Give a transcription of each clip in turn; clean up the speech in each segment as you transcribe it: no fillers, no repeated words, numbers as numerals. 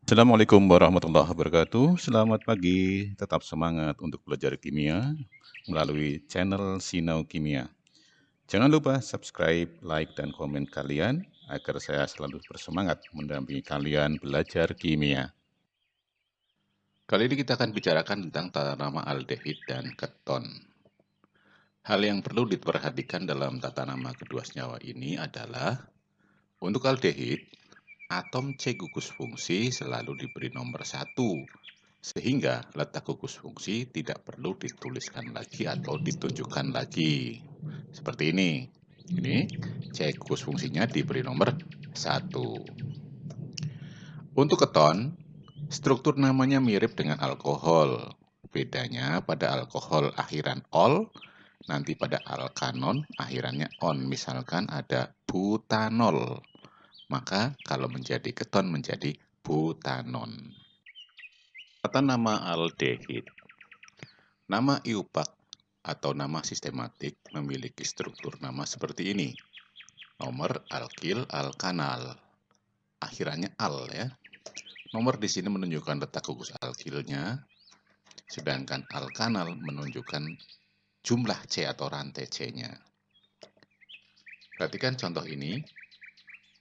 Assalamualaikum warahmatullahi wabarakatuh. Selamat pagi, tetap semangat untuk belajar kimia melalui channel Sinau Kimia. Jangan lupa subscribe, like, dan komen kalian agar saya selalu bersemangat mendampingi kalian belajar kimia. Kali ini kita akan bicarakan tentang tata nama aldehid dan keton. Hal yang perlu diperhatikan dalam tata nama kedua senyawa ini adalah untuk aldehid, atom C gugus fungsi selalu diberi nomor 1, sehingga letak gugus fungsi tidak perlu dituliskan lagi atau ditunjukkan lagi. Seperti ini. Ini C gugus fungsinya diberi nomor 1. Untuk keton, struktur namanya mirip dengan alkohol. Bedanya pada alkohol akhiran ol, nanti pada alkanon akhirannya on. Misalkan ada butanol, maka kalau menjadi keton menjadi butanon. Tata nama aldehid. Nama IUPAC atau nama sistematik memiliki struktur nama seperti ini. Nomor alkil alkanal. Akhirannya al ya. Nomor di sini menunjukkan letak gugus alkilnya, sedangkan alkanal menunjukkan jumlah C atau rantai C-nya. Perhatikan contoh ini.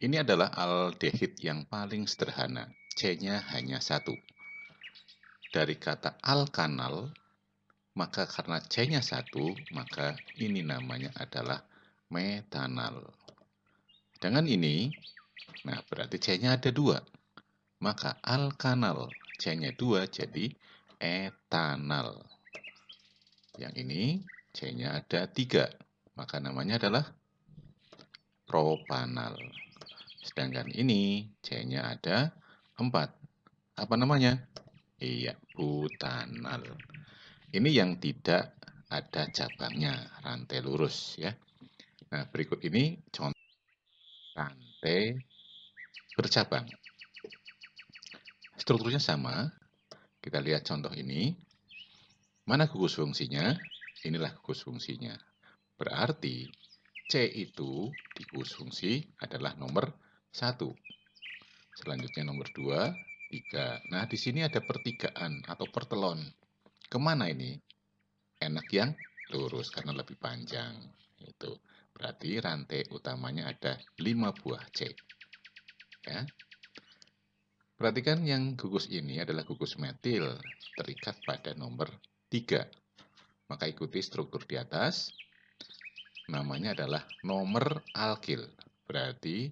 Ini adalah aldehid yang paling sederhana. C-nya hanya 1. Dari kata alkanal, maka karena C-nya 1, maka ini namanya adalah metanal. Dengan ini, nah berarti C-nya ada 2. Maka alkanal C-nya 2 jadi etanal. Yang ini C-nya ada 3. Maka namanya adalah propanal. Sedangkan ini C-nya ada 4. Apa namanya? Iya, butanal. Ini yang tidak ada cabangnya, rantai lurus ya. Nah, berikut ini contoh rantai bercabang. Strukturnya sama. Kita lihat contoh ini. Mana gugus fungsinya? Inilah gugus fungsinya. Berarti C itu di gugus fungsi adalah nomor 1. Selanjutnya nomor 2, 3. Nah, di sini ada pertigaan atau pertelon. Kemana ini? Enak yang lurus karena lebih panjang. Itu. Berarti rantai utamanya ada 5 buah C. Ya. Perhatikan yang gugus ini adalah gugus metil, terikat pada nomor 3. Maka ikuti struktur di atas. Namanya adalah nomor alkil. Berarti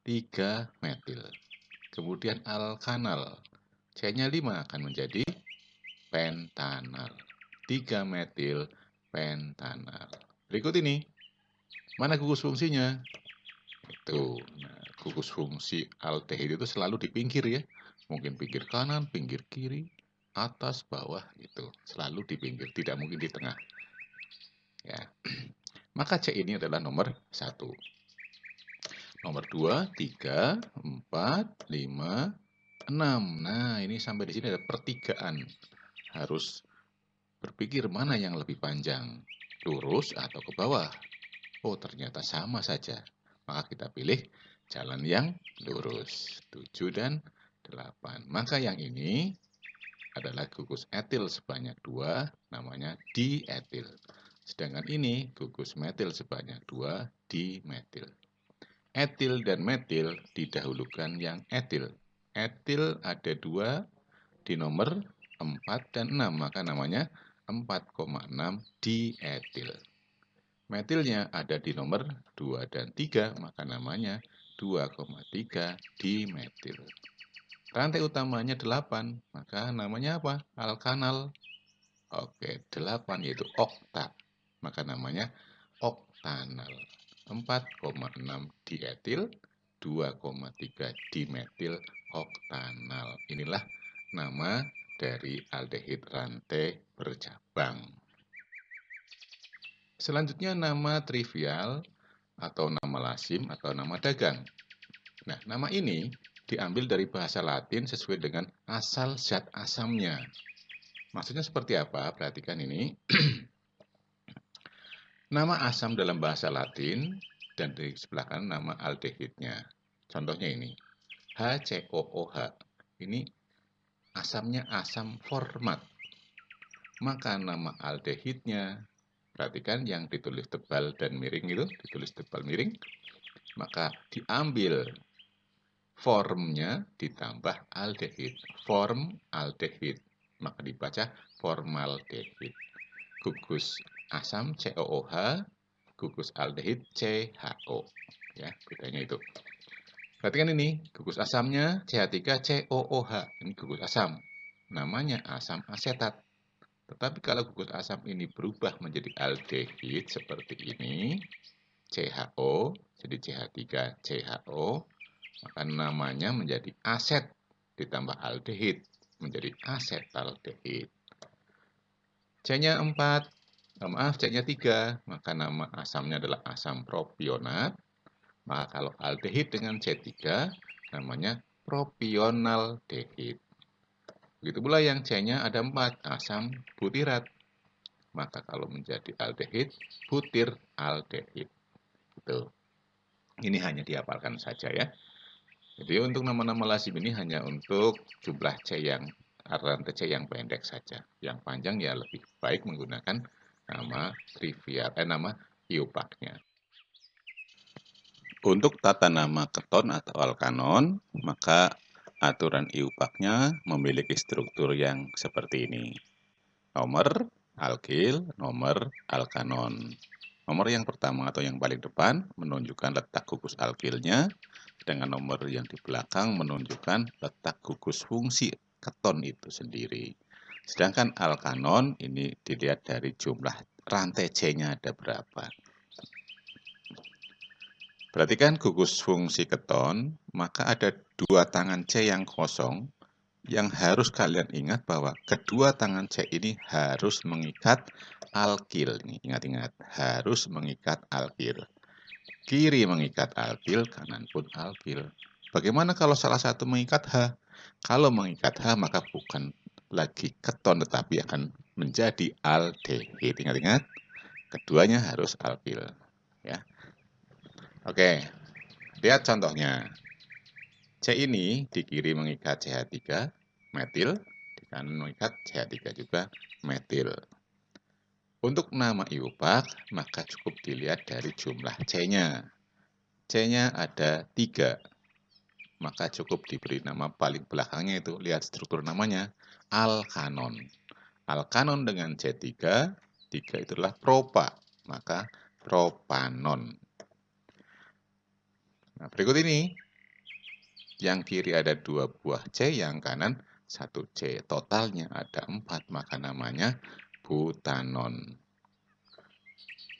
3 metil. Kemudian alkanal. C-nya 5 akan menjadi pentanal. 3 metil pentanal. Berikut ini. Mana gugus fungsinya? Itu. Nah, gugus fungsi aldehid itu selalu di pinggir ya. Mungkin pinggir kanan, pinggir kiri, atas, bawah itu. Selalu di pinggir, tidak mungkin di tengah. Ya. Maka C ini adalah nomor 1. Nomor 2, 3, 4, 5, 6. Nah, ini sampai di sini ada pertigaan. Harus berpikir mana yang lebih panjang, lurus atau ke bawah. Oh, ternyata sama saja. Maka kita pilih jalan yang lurus. 7 dan 8. Maka yang ini adalah gugus etil sebanyak 2, namanya dietil. Sedangkan ini gugus metil sebanyak 2, dimetil. Etil dan metil didahulukan yang etil. Etil ada 2 di nomor 4 dan 6, maka namanya 4,6 dietil. Metilnya ada di nomor 2 dan 3, maka namanya 2,3 dimetil. Rantai utamanya 8, maka namanya apa? Alkanal. Oke, 8 yaitu okta, maka namanya oktanal. 4,6 dietil, 2,3 dimetil oktanal. Inilah nama dari aldehid rantai bercabang. Selanjutnya nama trivial atau nama lazim atau nama dagang. Nah, nama ini diambil dari bahasa Latin sesuai dengan asal zat asamnya. Maksudnya seperti apa? Perhatikan ini. Nama asam dalam bahasa Latin dan di sebelah kanan nama aldehidnya. Contohnya ini, HCOOH. Ini asamnya asam format. Maka nama aldehidnya, perhatikan yang ditulis tebal dan miring itu, ditulis tebal miring, maka diambil formnya ditambah aldehid. Form aldehid. Maka dibaca formaldehid. Gugus asam COOH, gugus aldehid CHO. Ya, bedanya itu. Perhatikan ini, gugus asamnya CH3COOH. Ini gugus asam. Namanya asam asetat. Tetapi kalau gugus asam ini berubah menjadi aldehid seperti ini, CHO, jadi CH3CHO, maka namanya menjadi aset ditambah aldehid, menjadi asetaldehid. C-nya 4, C-nya 3, maka nama asamnya adalah asam propionat. Maka kalau aldehid dengan C3, namanya propionaldehid. Begitu pula yang C-nya ada 4, asam butirat. Maka kalau menjadi aldehid, butiraldehid. Gitu. Ini hanya dihafalkan saja ya. Jadi untuk nama-nama lazim ini hanya untuk jumlah C yang rantai C yang pendek saja. Yang panjang ya lebih baik menggunakan nama trivial, nama iupaknya. Untuk tata nama keton atau alkanon, maka aturan iupaknya memiliki struktur yang seperti ini. Nomor alkil, nomor alkanon. Nomor yang pertama atau yang paling depan menunjukkan letak gugus alkilnya, sedangkan nomor yang di belakang menunjukkan letak gugus fungsi keton itu sendiri. Sedangkan alkanon ini dilihat dari jumlah rantai C-nya ada berapa. Perhatikan gugus fungsi keton, maka ada dua tangan C yang kosong, yang harus kalian ingat bahwa kedua tangan C ini harus mengikat alkil. Ingat-ingat, harus mengikat alkil. Kiri mengikat alkil, kanan pun alkil. Bagaimana kalau salah satu mengikat H? Kalau mengikat H, maka bukan lagi keton, tetapi akan menjadi aldehid. Ingat-ingat, keduanya harus alkil. Ya. Oke, lihat contohnya. C ini di kiri mengikat CH3 metil, di kanan mengikat CH3 juga metil. Untuk nama iupak, maka cukup dilihat dari jumlah C-nya. C-nya ada 3, maka cukup diberi nama paling belakangnya itu, lihat struktur namanya, alkanon. Alkanon dengan C3, 3 itulah propa, maka propanon. Nah, berikut ini. Yang kiri ada 2 buah C, yang kanan 1 C. Totalnya ada 4, maka namanya butanon.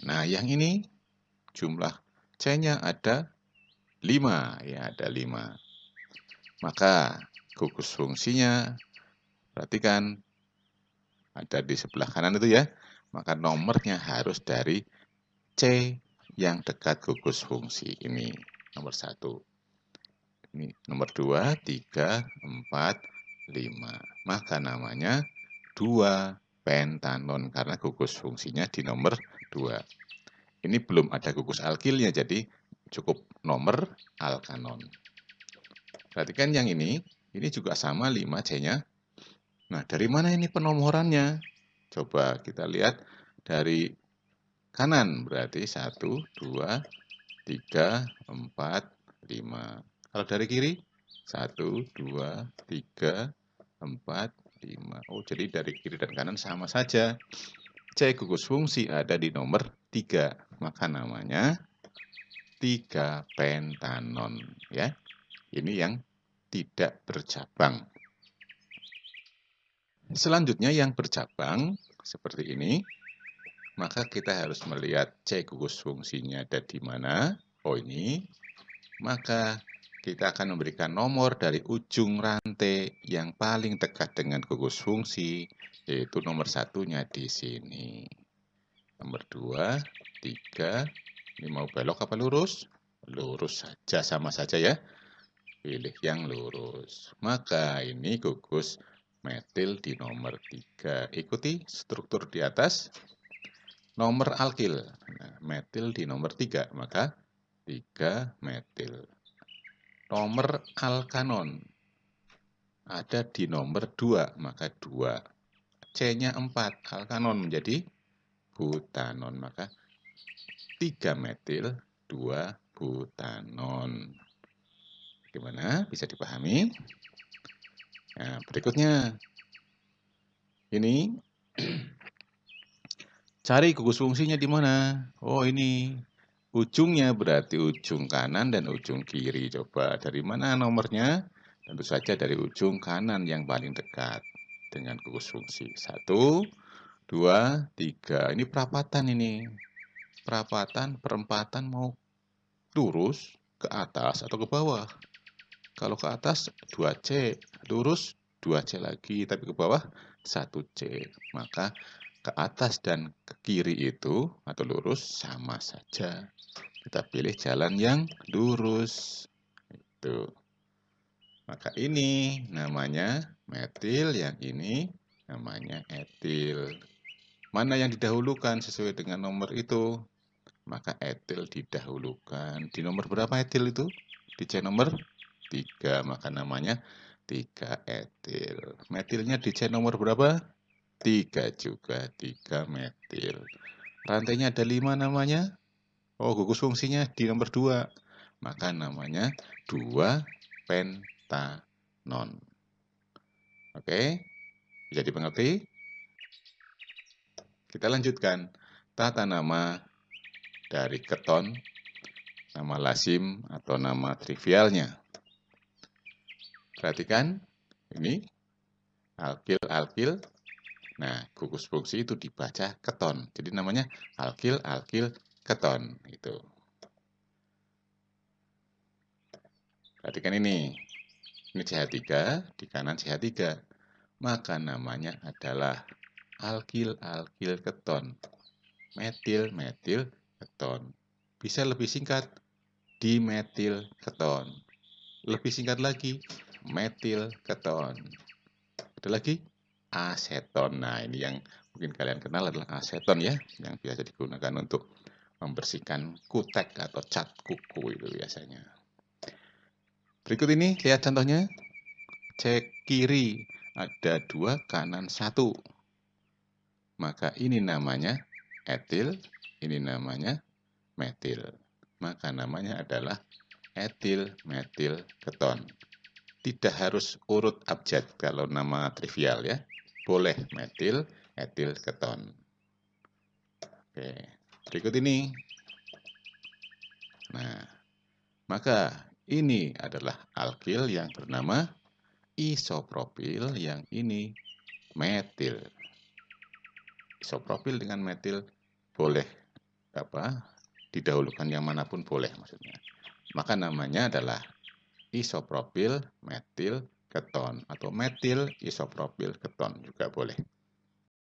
Nah, yang ini jumlah C-nya ada 5, ya ada 5. Maka gugus fungsinya, perhatikan, ada di sebelah kanan itu ya. Maka nomornya harus dari C yang dekat gugus fungsi ini, nomor 1. Ini nomor 2, 3, 4, 5. Maka namanya 2 pentanon karena gugus fungsinya di nomor 2. Ini belum ada gugus alkilnya, jadi cukup nomor alkanon. Perhatikan yang ini juga sama 5C-nya. Nah, dari mana ini penomorannya? Coba kita lihat dari kanan, berarti 1, 2, 3, 4, 5. Kalau dari kiri, 1, 2, 3, 4, 5. Oh, jadi dari kiri dan kanan sama saja. C gugus fungsi ada di nomor 3. Maka namanya 3 pentanon. Ya. Ini yang tidak bercabang. Selanjutnya yang bercabang seperti ini. Maka kita harus melihat C gugus fungsinya ada di mana. Oh, ini. Maka kita akan memberikan nomor dari ujung rantai yang paling dekat dengan gugus fungsi, yaitu nomor 1-nya di sini. Nomor 2, 3, ini mau belok apa lurus? Lurus saja, sama saja ya. Pilih yang lurus. Maka ini gugus metil di nomor 3. Ikuti struktur di atas. Nomor alkil, nah, metil di nomor 3, maka 3 metil. Nomor alkanon. ada di nomor 2, maka 2. C-nya 4, alkanon menjadi butanon, maka 3 metil 2 butanon. Gimana? Bisa dipahami? Nah, berikutnya ini cari gugus fungsinya di mana? Oh, ini. Ujungnya berarti ujung kanan dan ujung kiri. Coba dari mana nomornya? Tentu saja dari ujung kanan yang paling dekat dengan gugus fungsi. 1, 2, 3. Ini perapatan ini. Perapatan, perempatan mau lurus ke atas atau ke bawah. Kalau ke atas 2C, lurus 2C lagi, tapi ke bawah 1C. Maka ke atas dan ke kiri itu atau lurus sama saja. Kita pilih jalan yang lurus. Itu. Maka ini namanya metil, yang ini namanya etil. Mana yang didahulukan sesuai dengan nomor itu? Maka etil didahulukan. Di nomor berapa etil itu? Di C nomor 3, maka namanya 3 etil. Metilnya di C nomor berapa? 3 juga, 3 metil. Rantainya ada 5 namanya. Oh, gugus fungsinya di nomor 2. Maka namanya 2 pentanon. Oke, bisa dimengerti? Kita lanjutkan. Tata nama dari keton, nama lazim atau nama trivialnya. Perhatikan, ini alkil-alkil. Nah, gugus fungsi itu dibaca keton. Jadi namanya alkil-alkil keton. Itu. Perhatikan ini. Ini CH3, di kanan CH3. Maka namanya adalah alkil-alkil keton. Metil-metil keton. Bisa lebih singkat, dimetil keton. Lebih singkat lagi, metil keton. Ada lagi, aseton. Nah, ini yang mungkin kalian kenal adalah aseton ya, yang biasa digunakan untuk membersihkan kutek atau cat kuku itu biasanya. Berikut ini lihat contohnya. Cek kiri ada 2, kanan 1. Maka ini namanya etil, ini namanya metil. Maka namanya adalah etil metil keton. Tidak harus urut abjad kalau nama trivial ya. Boleh metil, etil keton. Oke, berikut ini. Nah, maka ini adalah alkil yang bernama isopropil, yang ini metil. Isopropil dengan metil boleh didahulukan yang manapun boleh maksudnya. Maka namanya adalah isopropil metil keton atau metil isopropil keton juga boleh.